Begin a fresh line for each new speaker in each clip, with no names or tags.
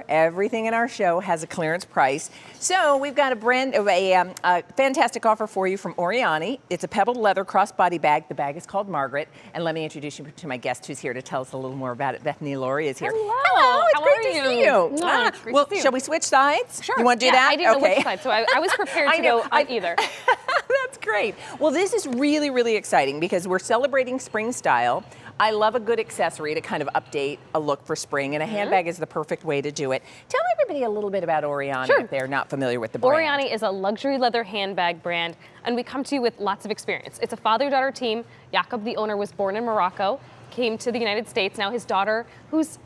everything in our show has a clearance price. So we've got a fantastic offer for you from orYANY. It's a pebbled leather crossbody bag. The bag is called Margaret. And let me introduce you to my guest who's here to tell us a little more about it. Bethany Laurie is here.
Hello.
It's great to see you.
No, it's great
well,
to see you.
Shall we switch sides?
Sure.
You want to do that?
I didn't know which side, so I was prepared to go on either.
That's great. Well, this is really, really exciting because we're celebrating spring style. I love a good accessory to kind of update a look for spring, and a handbag is the perfect way to do it. Tell everybody a little bit about orYANY if they're not familiar with the brand.
orYANY is a luxury leather handbag brand, and we come to you with lots of experience. It's a father-daughter team. Jakob, the owner, was born in Morocco, came to the United States. Now his daughter, who's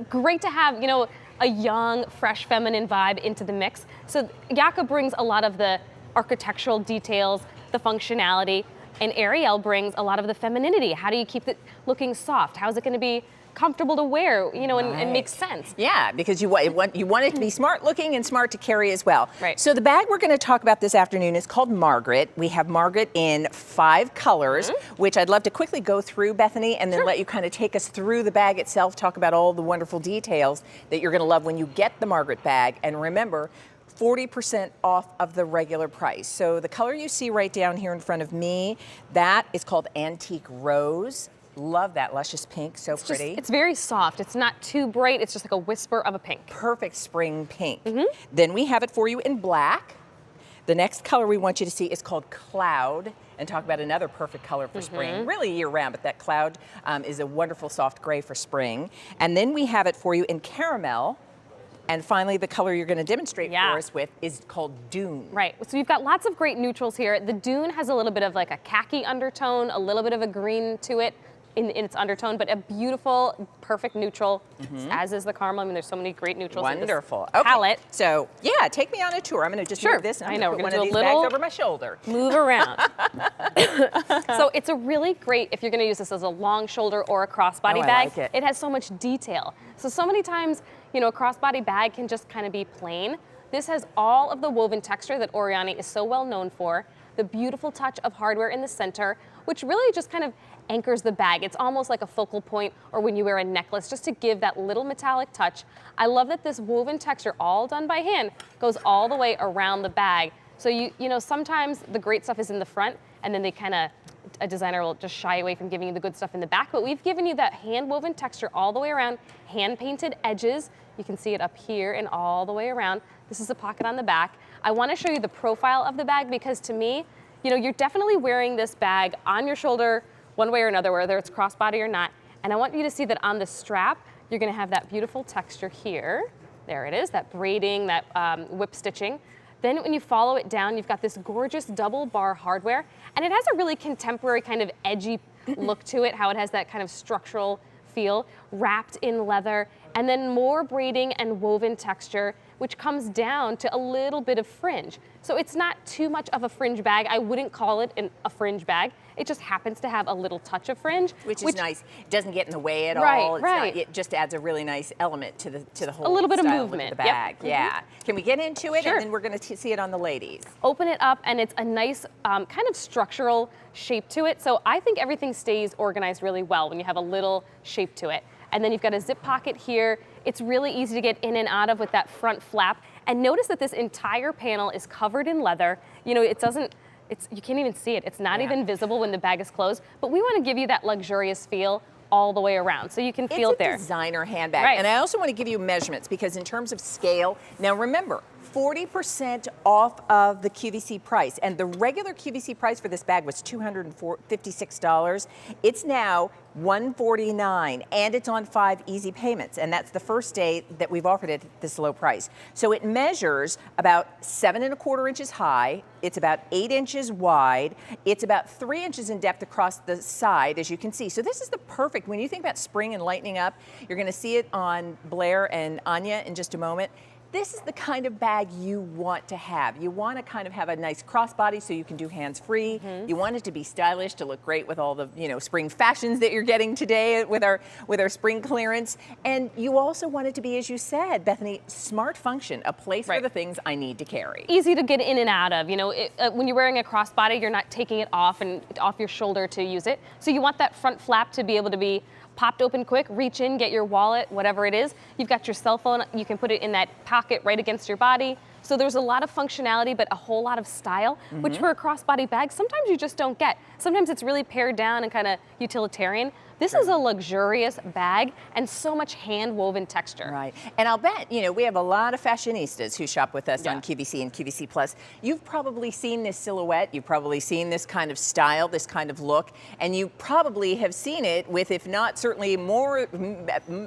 great to have, you know, a young, fresh, feminine vibe into the mix. So Jakob brings a lot of the architectural details, the functionality, and Ariel brings a lot of the femininity. How do you keep it looking soft? How is it going to be comfortable to wear, you know, and make sense?
Yeah, because you want it to be smart looking and smart to carry as well.
Right.
So the bag we're going to talk about this afternoon is called Margaret. We have Margaret in 5 colors, which I'd love to quickly go through, Bethany, and then let you kind of take us through the bag itself, talk about all the wonderful details that you're going to love when you get the Margaret bag. And remember, 40% off of the regular price. So the color you see right down here in front of me, that is called Antique Rose. Love that luscious pink, so pretty.
It's very soft. It's not too bright. It's just like a whisper of a pink.
Perfect spring pink. Then we have it for you in black. The next color we want you to see is called Cloud, and talk about another perfect color for spring, really year round, but that cloud is a wonderful soft gray for spring. And then we have it for you in Caramel. And finally, the color you're going to demonstrate for us with is called Dune.
Right. So you've got lots of great neutrals here. The Dune has a little bit of like a khaki undertone, a little bit of a green to it in its undertone, but a beautiful, perfect neutral, as is the caramel. I mean, there's so many great neutrals in this palette.
So, yeah, take me on a tour. I'm going to just move this. And I'm going to put one of these bags over my shoulder.
Move around. So it's a really great, if you're going to use this as a long shoulder or a crossbody bag, it has so much detail. So many times, you know, a crossbody bag can just kind of be plain. This has all of the woven texture that orYANY is so well known for, the beautiful touch of hardware in the center, which really just kind of anchors the bag. It's almost like a focal point, or when you wear a necklace, just to give that little metallic touch. I love that this woven texture, all done by hand, goes all the way around the bag. So you know, sometimes the great stuff is in the front, and then a designer will just shy away from giving you the good stuff in the back, but we've given you that hand-woven texture all the way around, hand-painted edges. You can see it up here and all the way around. This is a pocket on the back. I want to show you the profile of the bag because to me, you know, you're definitely wearing this bag on your shoulder one way or another, whether it's crossbody or not. And I want you to see that on the strap, you're going to have that beautiful texture here. There it is, that braiding, that whip stitching. Then when you follow it down, you've got this gorgeous double bar hardware, and it has a really contemporary kind of edgy look to it, how it has that kind of structural feel, wrapped in leather, and then more braiding and woven texture, which comes down to a little bit of fringe. So it's not too much of a fringe bag. I wouldn't call it a fringe bag. It just happens to have a little touch of fringe.
Which is nice. It doesn't get in the way at all. It just adds a really nice element to the whole
a little bit of movement
look of the bag. Yeah. Can we get into it?
Sure.
And then we're going to see it on the ladies.
Open it up, and it's a nice kind of structural shape to it. So I think everything stays organized really well when you have a little shape to it. And then you've got a zip pocket here. It's really easy to get in and out of with that front flap. And notice that this entire panel is covered in leather. You know, you can't even see it. It's not even visible when the bag is closed, but we want to give you that luxurious feel all the way around, so you can feel it there.
It's a designer handbag, and I also want to give you measurements because in terms of scale, now remember, 40% off of the QVC price, and the regular QVC price for this bag was $256. It's now $149, and it's on 5 easy payments, and that's the first day that we've offered it at this low price. So it measures about 7¼ inches high, it's about 8 inches wide, it's about 3 inches in depth across the side, as you can see. So this is the perfect, when you think about spring and lightening up, you're gonna see it on Blair and Anya in just a moment. This is the kind of bag you want to have. You want to kind of have a nice crossbody so you can do hands-free. You want it to be stylish, to look great with all the, you know, spring fashions that you're getting today with our spring clearance. And you also want it to be, as you said, Bethany, smart function, a place for the things I need to carry.
Easy to get in and out of. You know, when you're wearing a crossbody, you're not taking it off and off your shoulder to use it. So you want that front flap to be able to be popped open quick, reach in, get your wallet, whatever it is. You've got your cell phone, you can put it in that pocket right against your body. So there's a lot of functionality, but a whole lot of style, which for a crossbody bag, sometimes you just don't get. Sometimes it's really pared down and kind of utilitarian. This is a luxurious bag and so much hand-woven texture.
Right, and I'll bet, you know, we have a lot of fashionistas who shop with us on QVC and QVC Plus. You've probably seen this silhouette, you've probably seen this kind of style, this kind of look, and you probably have seen it with, if not certainly more,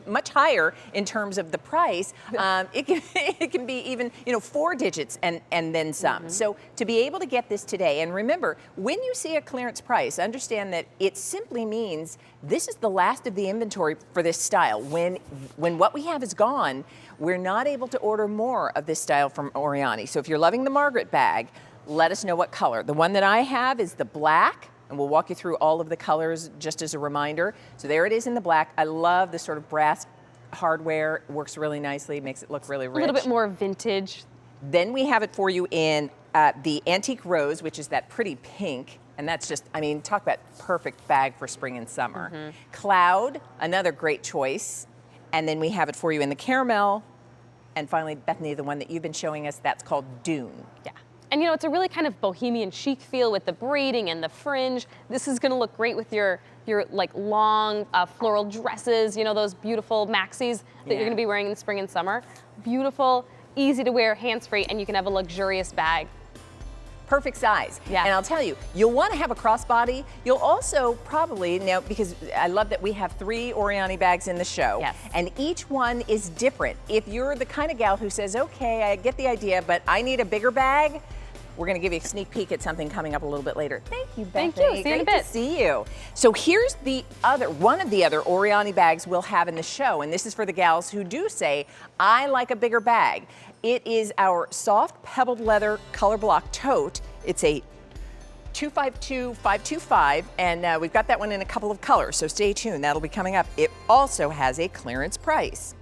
much higher in terms of the price. It can be even, you know, 4 digits and then some. So to be able to get this today, and remember, when you see a clearance price, understand that it simply means this is the last of the inventory for this style. When what we have is gone, we're not able to order more of this style from orYANY. So if you're loving the Margaret bag, let us know what color. The one that I have is the black, and we'll walk you through all of the colors just as a reminder. So there it is in the black. I love the sort of brass hardware. It works really nicely, makes it look really rich.
A little bit more vintage.
Then we have it for you in the antique rose, which is that pretty pink. And that's just, I mean, talk about perfect bag for spring and summer. Cloud, another great choice. And then we have it for you in the caramel. And finally, Bethany, the one that you've been showing us, that's called Dune.
Yeah. And you know, it's a really kind of bohemian chic feel with the braiding and the fringe. This is gonna look great with your like long floral dresses, you know, those beautiful maxis that you're gonna be wearing in the spring and summer. Beautiful, easy to wear, hands-free, and you can have a luxurious bag.
Perfect size.
Yeah.
And I'll tell you, you'll want to have a crossbody. You'll also probably, now, because I love that we have 3 orYANY bags in the show.
Yes.
And each one is different. If you're the kind of gal who says, okay, I get the idea, but I need a bigger bag, we're going to give you a sneak peek at something coming up a little bit later. Thank you, Bethany.
Thank you. See you in a bit.
Great to see you. So here's the other, one of the other orYANY bags we'll have in the show, and this is for the gals who do say, I like a bigger bag. It is our soft pebbled leather color block tote. It's a 252-525, and we've got that one in a couple of colors, so stay tuned. That'll be coming up. It also has a clearance price.